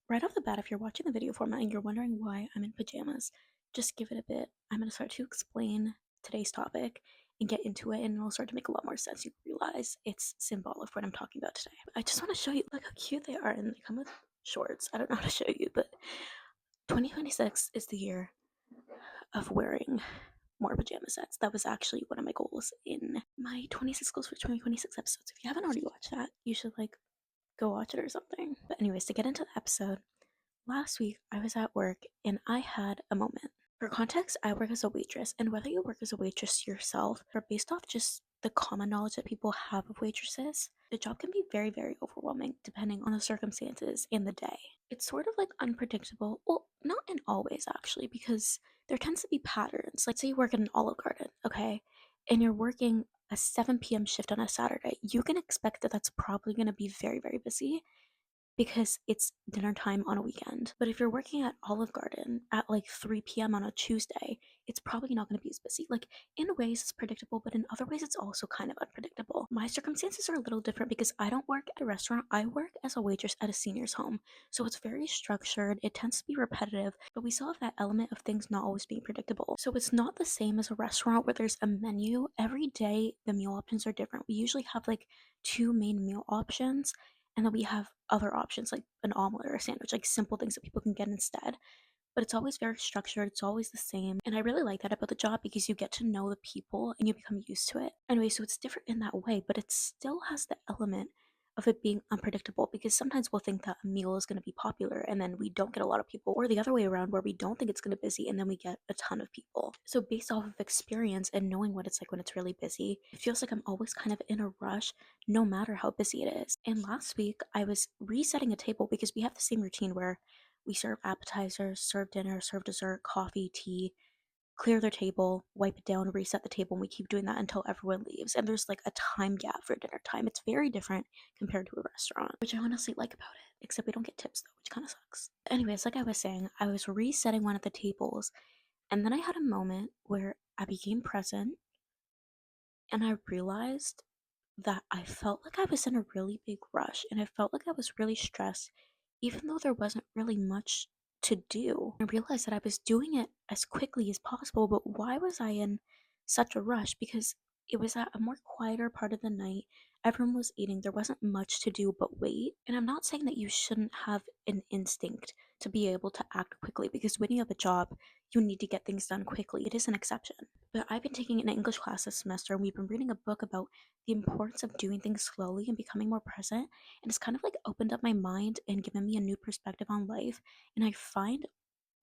Right off the bat, if you're watching the video format and you're wondering why I'm in pajamas, just give it a bit. I'm going to start to explain today's topic and get into it, and it'll start to make a lot more sense. You realize it's symbolic for what I'm talking about today. I just want to show you, look how cute they are, and they come with shorts. I don't know how to show you, but 2026 is the year of wearing more pajama sets. That was actually one of my goals in my 26 goals for 2026 episodes. If you haven't already watched that, you should go watch it or something. But anyways, to get into the episode, last week, I was at work and I had a moment. For context, I work as a waitress, and whether you work as a waitress yourself or based off just the common knowledge that people have of waitresses, the job can be very, very overwhelming depending on the circumstances in the day. It's sort of like unpredictable. Well, not in all ways actually, because there tends to be patterns. Like, say you work in an Olive Garden, okay, and you're working a 7 p.m. shift on a Saturday, you can expect that that's probably going to be very, very busy because it's dinner time on a weekend. But if you're working at Olive Garden at like 3 p.m. on a Tuesday, it's probably not going to be as busy. Like, in ways, it's predictable, but in other ways, it's also kind of unpredictable. My circumstances are a little different because I don't work at a restaurant, I work as a waitress at a senior's home. So it's very structured, it tends to be repetitive, but we still have that element of things not always being predictable. So it's not the same as a restaurant where there's a menu. Every day, the meal options are different. We usually have like two main meal options, and then we have other options like an omelet or a sandwich, like simple things that people can get instead. But it's always very structured, it's always the same. And I really like that about the job because you get to know the people and you become used to it. Anyway, so it's different in that way, but it still has the element of it being unpredictable because sometimes we'll think that a meal is going to be popular and then we don't get a lot of people, or the other way around where we don't think it's going to be busy and then we get a ton of people. So, based off of experience and knowing what it's like when it's really busy, it feels like I'm always kind of in a rush no matter how busy it is. And last week, I was resetting a table because we have the same routine where we serve appetizers, serve dinner, serve dessert, coffee, tea, clear their table, wipe it down, reset the table, and we keep doing that until everyone leaves. And there's like a time gap for dinner time. It's very different compared to a restaurant, which I honestly like about it. Except we don't get tips though, which kind of sucks. Anyways, like I was saying, I was resetting one of the tables, and then I had a moment where I became present and I realized that I felt like I was in a really big rush and I felt like I was really stressed, even though there wasn't really much to do. I realized that I was doing it as quickly as possible, but why was I in such a rush? Because it was at a more quieter part of the night. Everyone was eating. There wasn't much to do but wait. And I'm not saying that you shouldn't have an instinct to be able to act quickly because when you have a job, you need to get things done quickly. It is an exception. But I've been taking an English class this semester and we've been reading a book about the importance of doing things slowly and becoming more present. And it's kind of like opened up my mind and given me a new perspective on life. And I find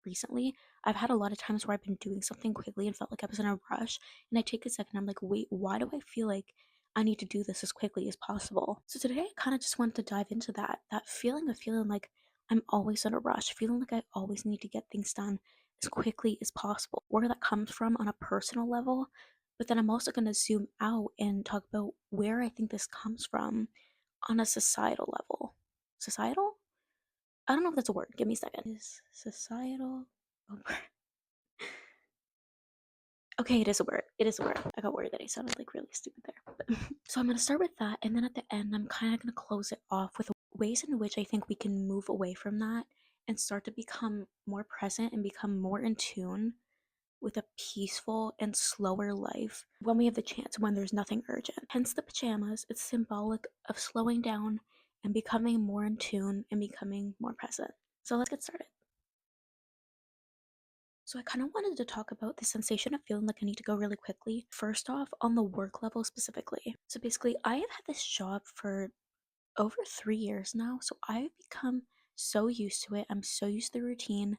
recently I've had a lot of times where I've been doing something quickly and felt like I was in a rush. And I take a second, I'm like, wait, why do I feel like I need to do this as quickly as possible? So today I kind of just wanted to dive into that feeling of feeling like I'm always in a rush, feeling like I always need to get things done as quickly as possible, where that comes from on a personal level. But then I'm also going to zoom out and talk about where I think this comes from on a societal level. Societal? I don't know if that's a word. Give me a second. Is societal a word? Okay, it is a word. It is a word. I got worried that I sounded like really stupid there. But so I'm going to start with that. And then at the end, I'm kind of going to close it off with ways in which I think we can move away from that and start to become more present and become more in tune with a peaceful and slower life when we have the chance, when there's nothing urgent. Hence the pajamas, it's symbolic of slowing down and becoming more in tune and becoming more present. So let's get started. So I kind of wanted to talk about the sensation of feeling like I need to go really quickly. First off, on the work level specifically. So basically, I have had this job for over 3 years now, so I've become so used to it. I'm so used to the routine.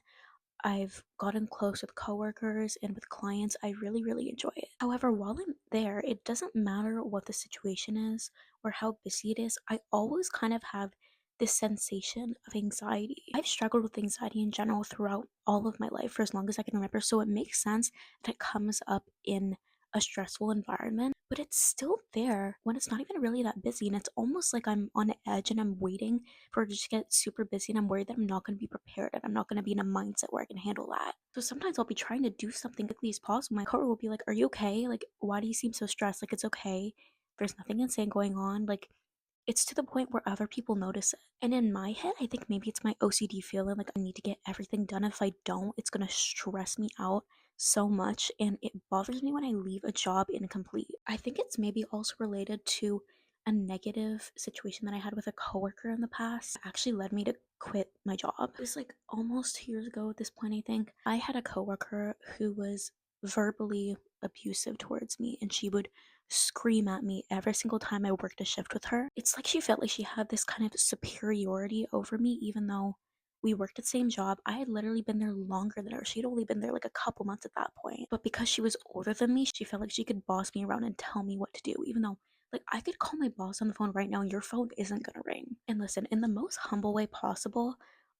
I've gotten close with coworkers and with clients. I really, really enjoy it. However, while I'm there, it doesn't matter what the situation is or how busy it is. I always kind of have this sensation of anxiety. I've struggled with anxiety in general throughout all of my life for as long as I can remember, so it makes sense that it comes up in a stressful environment, but it's still there when it's not even really that busy. And it's almost like I'm on edge and I'm waiting for it to just get super busy. And I'm worried that I'm not going to be prepared and I'm not going to be in a mindset where I can handle that. So sometimes I'll be trying to do something quickly as possible. My coworker will be like, "Are you okay? Like, why do you seem so stressed? Like, it's okay. There's nothing insane going on. Like, It's to the point where other people notice it. And in my head, I think maybe it's my OCD feeling like I need to get everything done. If I don't, it's gonna stress me out so much, and it bothers me when I leave a job incomplete. I think it's maybe also related to a negative situation that I had with a coworker in the past. It actually led me to quit my job. It was like almost 2 years ago at this point, I think. I had a coworker who was verbally abusive towards me, and she would scream at me every single time I worked a shift with her. It's like she felt like she had this kind of superiority over me, even though we worked at the same job. I had literally been there longer than her. She'd only been there like a couple months at that point. But because she was older than me, she felt like she could boss me around and tell me what to do, even though like I could call my boss on the phone right now and your phone isn't gonna ring. And listen, in the most humble way possible,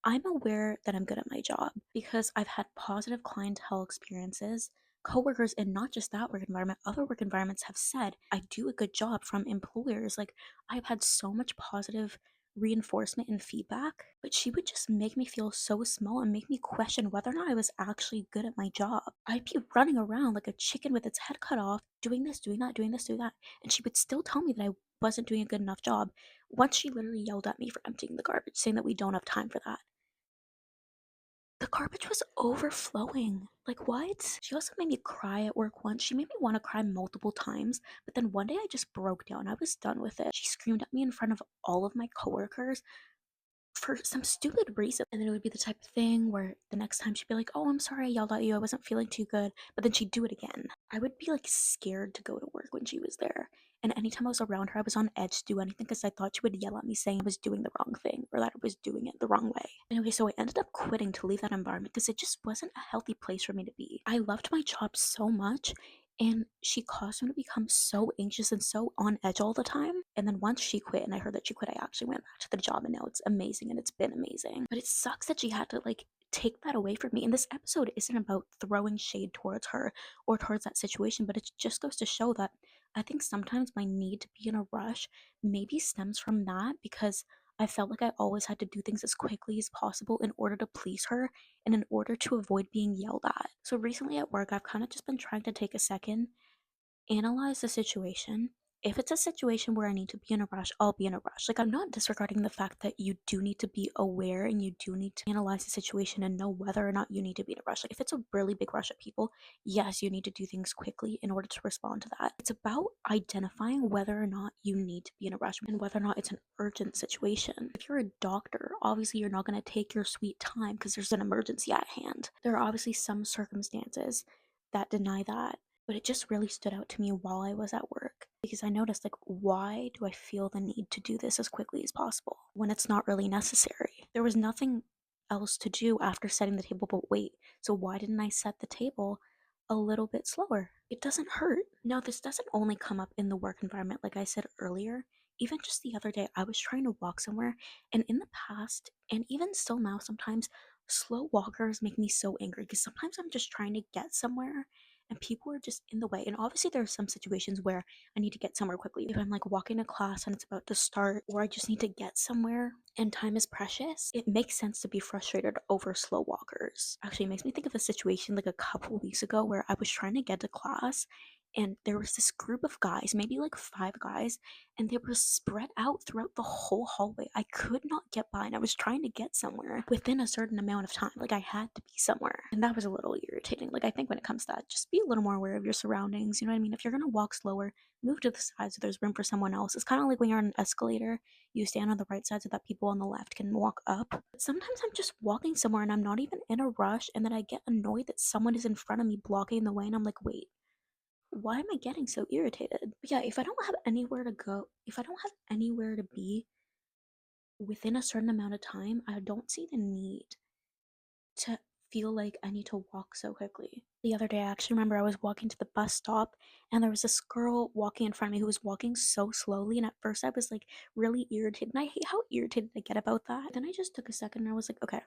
I'm aware that I'm good at my job because I've had positive clientele experiences. Coworkers, and not just that work environment, other work environments have said I do a good job from employers. Like, I've had so much positive reinforcement and feedback, but she would just make me feel so small and make me question whether or not I was actually good at my job. I'd be running around like a chicken with its head cut off, doing this, doing that, doing this, doing that, and she would still tell me that I wasn't doing a good enough job. Once she literally yelled at me for emptying the garbage, saying that we don't have time for that. The garbage was overflowing. Like, what? She also made me cry at work once. She made me want to cry multiple times, but then one day I just broke down. I was done with it. She screamed at me in front of all of my coworkers for some stupid reason. And then it would be the type of thing where the next time she'd be like, "Oh, I'm sorry I yelled at you. I wasn't feeling too good." But then she'd do it again. I would be like scared to go to work when she was there. And anytime I was around her, I was on edge to do anything because I thought she would yell at me saying I was doing the wrong thing or that I was doing it the wrong way. Anyway, so I ended up quitting to leave that environment because it just wasn't a healthy place for me to be. I loved my job so much, and she caused me to become so anxious and so on edge all the time. And then once she quit and I heard that she quit, I actually went back to the job and now it's amazing and it's been amazing. But it sucks that she had to like take that away from me. And this episode isn't about throwing shade towards her or towards that situation, but it just goes to show that I think sometimes my need to be in a rush maybe stems from that because I felt like I always had to do things as quickly as possible in order to please her and in order to avoid being yelled at. So recently at work, I've kind of just been trying to take a second, analyze the situation. If it's a situation where I need to be in a rush, I'll be in a rush. Like, I'm not disregarding the fact that you do need to be aware and you do need to analyze the situation and know whether or not you need to be in a rush. Like, if it's a really big rush of people, yes, you need to do things quickly in order to respond to that. It's about identifying whether or not you need to be in a rush and whether or not it's an urgent situation. If you're a doctor, obviously you're not going to take your sweet time because there's an emergency at hand. There are obviously some circumstances that deny that, but it just really stood out to me while I was at work because I noticed, like, why do I feel the need to do this as quickly as possible when it's not really necessary? There was nothing else to do after setting the table, but wait, so why didn't I set the table a little bit slower? It doesn't hurt. Now, this doesn't only come up in the work environment, like I said earlier. Even just the other day, I was trying to walk somewhere, and in the past, and even still now, sometimes slow walkers make me so angry because sometimes I'm just trying to get somewhere and people are just in the way. And obviously, there are some situations where I need to get somewhere quickly. If I'm like walking to class and it's about to start, or I just need to get somewhere and time is precious, it makes sense to be frustrated over slow walkers. Actually, it makes me think of a situation like a couple weeks ago where I was trying to get to class and there was this group of guys, maybe like 5 guys, and they were spread out throughout the whole hallway. I could not get by, and I was trying to get somewhere within a certain amount of time. Like, I had to be somewhere. And that was a little irritating. Like, I think when it comes to that, just be a little more aware of your surroundings. You know what I mean? If you're gonna walk slower, move to the side so there's room for someone else. It's kind of like when you're on an escalator, you stand on the right side so that people on the left can walk up. But sometimes I'm just walking somewhere and I'm not even in a rush, and then I get annoyed that someone is in front of me blocking the way, and I'm like, wait, why am I getting so irritated? But yeah, if I don't have anywhere to go, if I don't have anywhere to be within a certain amount of time, I don't see the need to feel like I need to walk so quickly. The other day, I actually remember I was walking to the bus stop and there was this girl walking in front of me who was walking so slowly. And at first, I was like really irritated. And I hate how irritated I get about that. Then I just took a second and I was like, okay,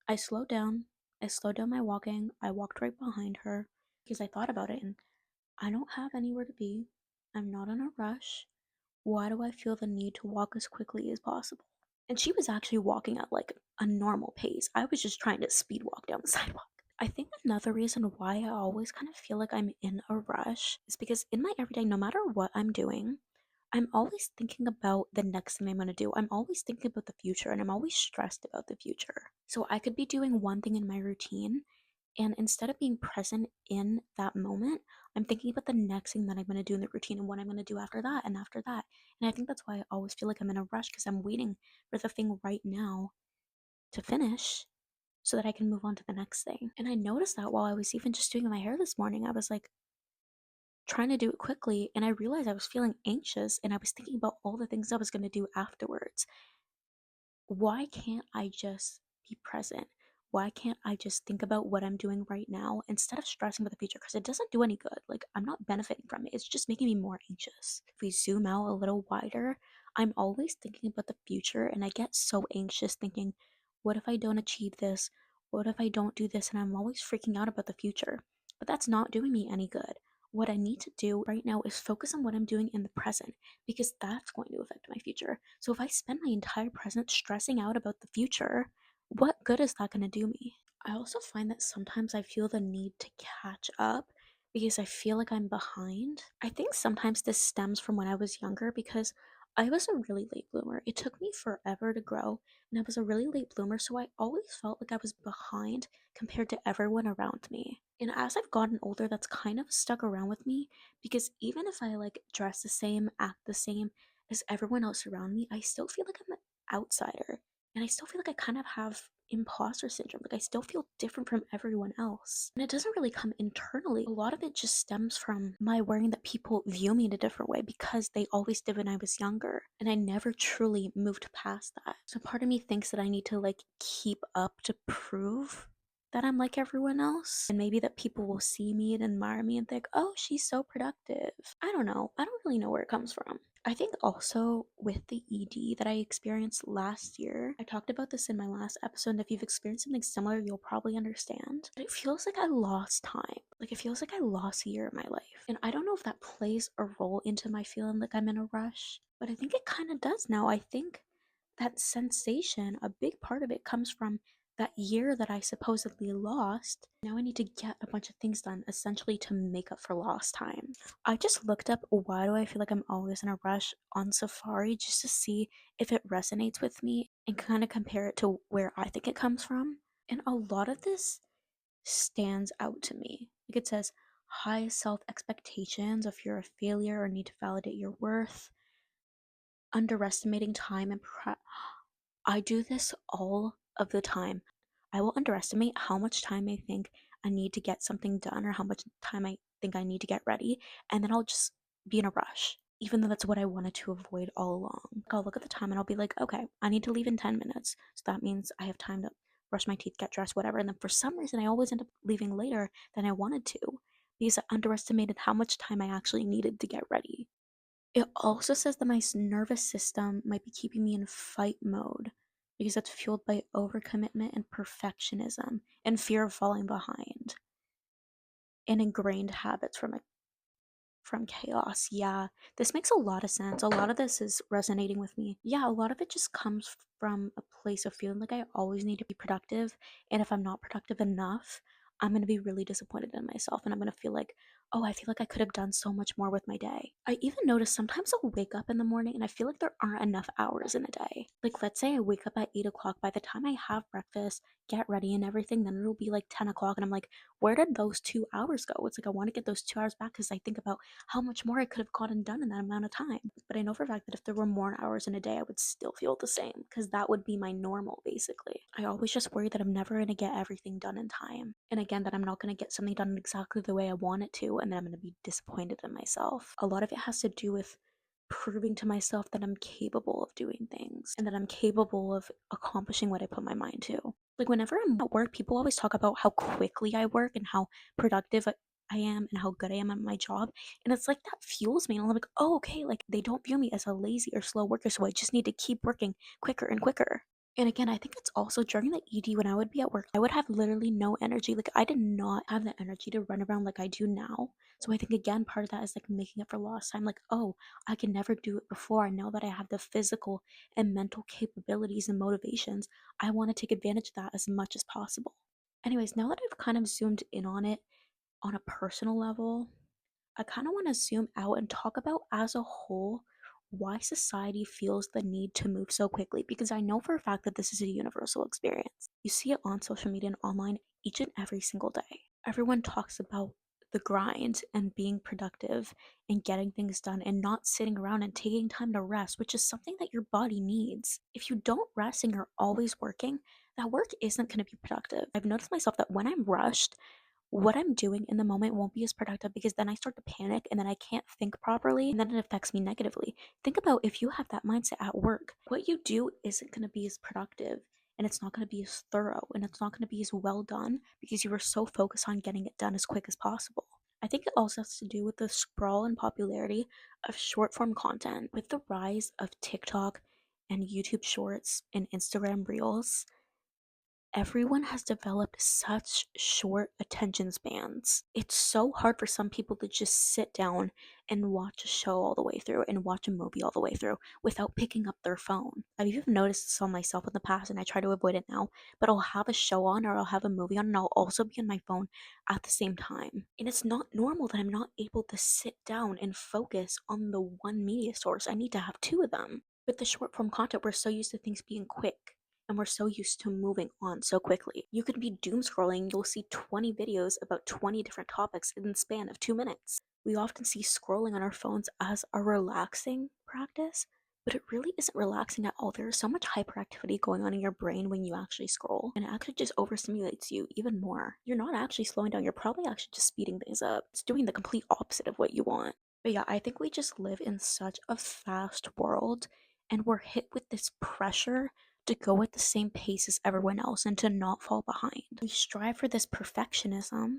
I slowed down. I slowed down my walking. I walked right behind her because I thought about it and I don't have anywhere to be. I'm not in a rush. Why do I feel the need to walk as quickly as possible? And she was actually walking at like a normal pace. I was just trying to speed walk down the sidewalk. I think another reason why I always kind of feel like I'm in a rush is because in my everyday, no matter what I'm doing, I'm always thinking about the next thing I'm gonna do. I'm always thinking about the future and I'm always stressed about the future. So I could be doing one thing in my routine, and instead of being present in that moment, I'm thinking about the next thing that I'm gonna do in the routine and what I'm gonna do after that and after that. And I think that's why I always feel like I'm in a rush because I'm waiting for the thing right now to finish so that I can move on to the next thing. And I noticed that while I was even just doing my hair this morning, I was like trying to do it quickly and I realized I was feeling anxious and I was thinking about all the things I was going to do afterwards. Why can't I just be present? Why can't I just think about what I'm doing right now instead of stressing about the future? Because it doesn't do any good. Like, I'm not benefiting from it. It's just making me more anxious. If we zoom out a little wider, I'm always thinking about the future and I get so anxious thinking, what if I don't achieve this? What if I don't do this? And I'm always freaking out about the future. But that's not doing me any good. What I need to do right now is focus on what I'm doing in the present because that's going to affect my future. So if I spend my entire present stressing out about the future, what good is that going to do me? I also find that sometimes I feel the need to catch up because I feel like I'm behind. I think sometimes this stems from when I was younger because I was a really late bloomer. It took me forever to grow, and I was a really late bloomer, so I always felt like I was behind compared to everyone around me. And as I've gotten older, that's kind of stuck around with me because even if I like dress the same, act the same as everyone else around me, I still feel like I'm an outsider. And I still feel like I kind of have imposter syndrome. Like I still feel different from everyone else. And it doesn't really come internally. A lot of it just stems from my worrying that people view me in a different way because they always did when I was younger. And I never truly moved past that. So part of me thinks that I need to like keep up to prove that I'm like everyone else. And maybe that people will see me and admire me and think, oh, she's so productive. I don't know. I don't really know where it comes from. I think also with the ED that I experienced last year, I talked about this in my last episode. And if you've experienced something similar, you'll probably understand. But it feels like I lost time. Like it feels like I lost a year of my life. And I don't know if that plays a role into my feeling like I'm in a rush, but I think it kind of does now. I think that sensation, a big part of it comes from that year that I supposedly lost. Now I need to get a bunch of things done, essentially to make up for lost time. I just looked up why do I feel like I'm always in a rush on Safari just to see if it resonates with me and kind of compare it to where I think it comes from. And a lot of this stands out to me. Like it says, high self expectations of you're a failure or need to validate your worth, underestimating time and I do this all of the time. I will underestimate how much time I think I need to get something done or how much time I think I need to get ready, and then I'll just be in a rush, even though that's what I wanted to avoid all along. Like, I'll look at the time and I'll be like, okay, I need to leave in 10 minutes. So that means I have time to brush my teeth, get dressed, whatever. And then for some reason, I always end up leaving later than I wanted to because I underestimated how much time I actually needed to get ready. It also says that my nervous system might be keeping me in fight mode because it's fueled by overcommitment and perfectionism and fear of falling behind and ingrained habits from chaos. Yeah, this makes a lot of sense. A lot of this is resonating with me. Yeah, a lot of it just comes from a place of feeling like I always need to be productive. And if I'm not productive enough, I'm going to be really disappointed in myself. And I'm going to feel like, oh, I feel like I could have done so much more with my day. I even notice sometimes I'll wake up in the morning and I feel like there aren't enough hours in a day. Like, let's say I wake up at 8 o'clock. By the time I have breakfast, get ready, and everything, then it'll be like 10 o'clock. And I'm like, where did those 2 hours go? It's like I want to get those 2 hours back because I think about how much more I could have gotten done in that amount of time. But I know for a fact that if there were more hours in a day, I would still feel the same because that would be my normal basically. I always just worry that I'm never going to get everything done in time. And again, that I'm not going to get something done exactly the way I want it to, and then I'm going to be disappointed in myself. A lot of it has to do with proving to myself that I'm capable of doing things and that I'm capable of accomplishing what I put my mind to. Like whenever I'm at work, people always talk about how quickly I work and how productive I am and how good I am at my job. And it's like that fuels me. And I'm like, oh, okay, like they don't view me as a lazy or slow worker. So I just need to keep working quicker and quicker. And again, I think it's also during the ED when I would be at work, I would have literally no energy. Like I did not have the energy to run around like I do now. So I think again, part of that is like making up for lost time. Like, oh, I can never do it before. I know that I have the physical and mental capabilities and motivations. I want to take advantage of that as much as possible. Anyways, now that I've kind of zoomed in on it on a personal level, I kind of want to zoom out and talk about as a whole why society feels the need to move so quickly, because I know for a fact that this is a universal experience. You see it on social media and online each and every single day. Everyone talks about the grind and being productive and getting things done and not sitting around and taking time to rest, which is something that your body needs. If you don't rest and you're always working, that work isn't going to be productive. I've noticed myself that when I'm rushed, what I'm doing in the moment won't be as productive because then I start to panic and then I can't think properly and then it affects me negatively. Think about if you have that mindset at work, what you do isn't going to be as productive and it's not going to be as thorough and it's not going to be as well done because you were so focused on getting it done as quick as possible. I think it also has to do with the sprawl and popularity of short form content. With the rise of TikTok and YouTube Shorts and Instagram Reels, everyone has developed such short attention spans. It's so hard for some people to just sit down and watch a show all the way through and watch a movie all the way through without picking up their phone. I've even noticed this on myself in the past and I try to avoid it now, but I'll have a show on or I'll have a movie on and I'll also be on my phone at the same time. And it's not normal that I'm not able to sit down and focus on the one media source. I need to have two of them. With the short form content, we're so used to things being quick and we're so used to moving on so quickly. You could be doom scrolling, you'll see 20 videos about 20 different topics in the span of 2 minutes. We often see scrolling on our phones as a relaxing practice, but it really isn't relaxing at all. There's so much hyperactivity going on in your brain when you actually scroll, and it actually just overstimulates you even more. You're not actually slowing down, you're probably actually just speeding things up. It's doing the complete opposite of what you want. But yeah, I think we just live in such a fast world, and we're hit with this pressure to go at the same pace as everyone else and to not fall behind. We strive for this perfectionism,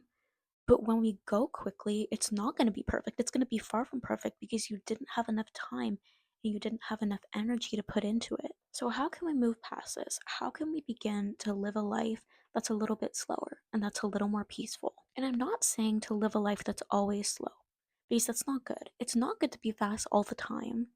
but when we go quickly, it's not going to be perfect. It's going to be far from perfect because you didn't have enough time and you didn't have enough energy to put into it. So, how can we move past this? How can we begin to live a life that's a little bit slower and that's a little more peaceful? And I'm not saying to live a life that's always slow because that's not good. It's not good to be fast all the time,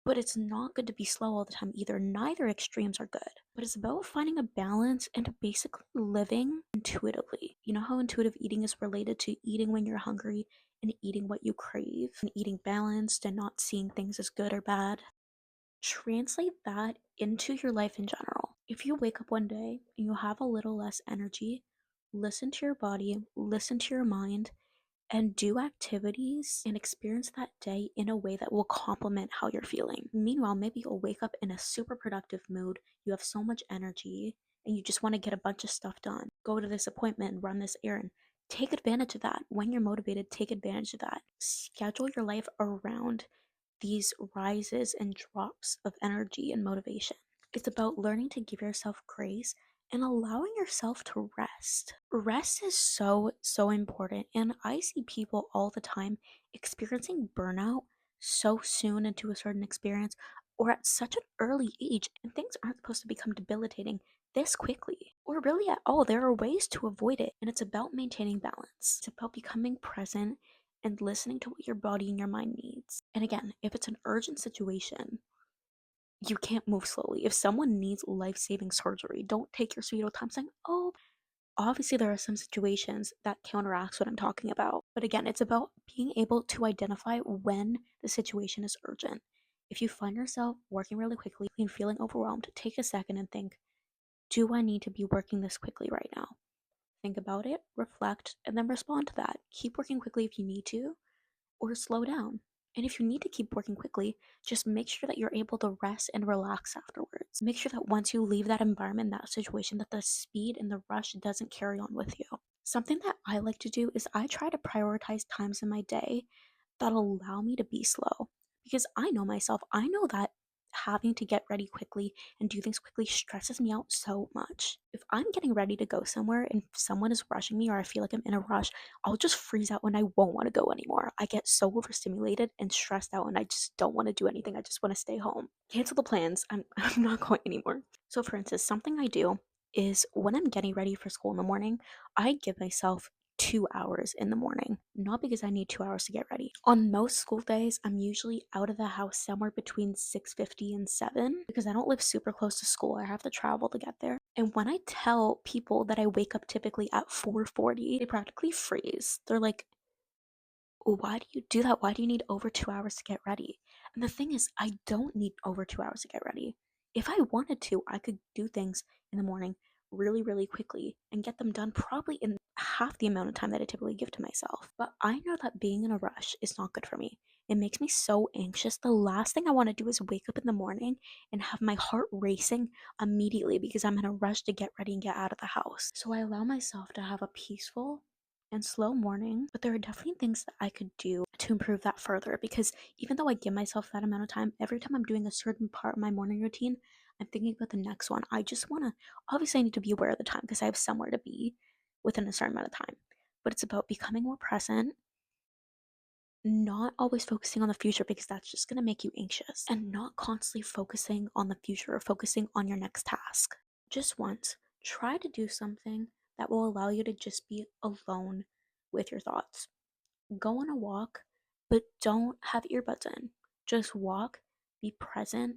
but it's not good to be slow all the time either. Neither extremes are good. But it's about finding a balance and basically living intuitively. You know how intuitive eating is related to eating when you're hungry and eating what you crave and eating balanced and not seeing things as good or bad? Translate that into your life in general. If you wake up one day and you have a little less energy, listen to your body, listen to your mind, and do activities and experience that day in a way that will complement how you're feeling. Meanwhile, maybe you'll wake up in a super productive mood, you have so much energy, and you just want to get a bunch of stuff done. Go to this appointment, run this errand. Take advantage of that. When you're motivated, take advantage of that. Schedule your life around these rises and drops of energy and motivation. It's about learning to give yourself grace and allowing yourself to rest. Rest is so important. And I see people all the time experiencing burnout so soon into a certain experience or at such an early age. And things aren't supposed to become debilitating this quickly or really at all. There are ways to avoid it. And it's about maintaining balance, it's about becoming present and listening to what your body and your mind needs. And again, if it's an urgent situation, you can't move slowly. If someone needs life saving surgery, don't take your sweet old time saying, oh, obviously there are some situations that counteracts what I'm talking about. But again, it's about being able to identify when the situation is urgent. If you find yourself working really quickly and feeling overwhelmed, take a second and think, do I need to be working this quickly right now? Think about it, reflect, and then respond to that. Keep working quickly if you need to, or slow down. And if you need to keep working quickly, just make sure that you're able to rest and relax afterwards. Make sure that once you leave that environment, that situation, that the speed and the rush doesn't carry on with you. Something that I like to do is I try to prioritize times in my day that allow me to be slow. Because I know myself, I know that having to get ready quickly and do things quickly stresses me out so much. If I'm getting ready to go somewhere and someone is rushing me or I feel like I'm in a rush, I'll just freeze out and I won't want to go anymore. I get so overstimulated and stressed out and I just don't want to do anything. I just want to stay home. Cancel the plans. I'm not going anymore. So for instance, something I do is when I'm getting ready for school in the morning, I give myself 2 hours in the morning, not because I need 2 hours to get ready. On most school days, I'm usually out of the house somewhere between 6:50 and 7 because I don't live super close to school. I have to travel to get there. And when I tell people that I wake up typically at 4:40, they practically freeze. They're like, why do you do that? Why do you need over 2 hours to get ready? And the thing is, I don't need over 2 hours to get ready. If I wanted to, I could do things in the morning really, really quickly and get them done probably in half the amount of time that I typically give to myself. But I know that being in a rush is not good for me. It makes me so anxious. The last thing I want to do is wake up in the morning and have my heart racing immediately because I'm in a rush to get ready and get out of the house. So I allow myself to have a peaceful and slow morning, but there are definitely things that I could do to improve that further because even though I give myself that amount of time, every time I'm doing a certain part of my morning routine, I'm thinking about the next one. I just want to, obviously, I need to be aware of the time because I have somewhere to be within a certain amount of time, but it's about becoming more present, not always focusing on the future because that's just going to make you anxious, and not constantly focusing on the future or focusing on your next task. Just once, try to do something that will allow you to just be alone with your thoughts. Go on a walk, but don't have earbuds in. Just walk, be present,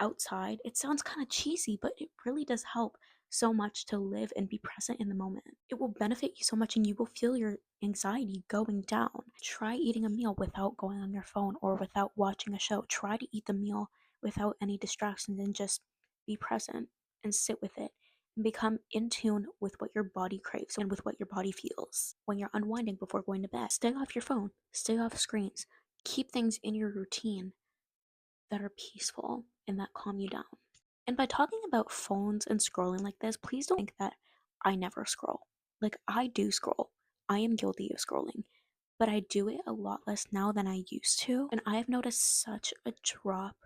outside. It sounds kind of cheesy, but it really does help so much to live and be present in the moment. It will benefit you so much and you will feel your anxiety going down. Try eating a meal without going on your phone or without watching a show. Try to eat the meal without any distractions and just be present and sit with it and become in tune with what your body craves and with what your body feels. When you're unwinding before going to bed, stay off your phone, stay off screens, keep things in your routine that are peaceful and that calm you down. And by talking about phones and scrolling like this, please don't think that I never scroll. Like, I do scroll. I am guilty of scrolling, but I do it a lot less now than I used to. And I have noticed such a drop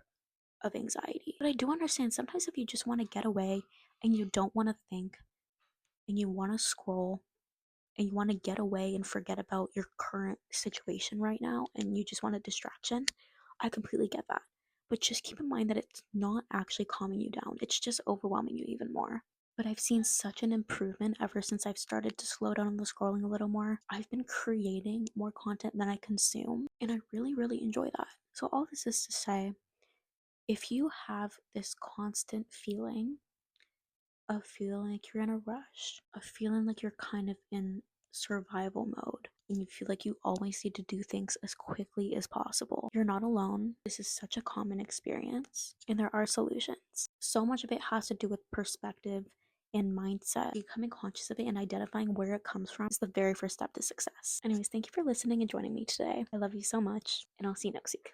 of anxiety. But I do understand sometimes if you just want to get away and you don't want to think and you want to scroll and you want to get away and forget about your current situation right now and you just want a distraction, I completely get that. But just keep in mind that it's not actually calming you down, it's just overwhelming you even more. But I've seen such an improvement ever since I've started to slow down on the scrolling a little more. I've been creating more content than I consume, and I really, really enjoy that. So, all this is to say, if you have this constant feeling of feeling like you're in a rush, of feeling like you're kind of in survival mode, and you feel like you always need to do things as quickly as possible. You're not alone. This is such a common experience, and there are solutions. So much of it has to do with perspective and mindset. Becoming conscious of it and identifying where it comes from is the very first step to success. Anyways, thank you for listening and joining me today. I love you so much, and I'll see you next week.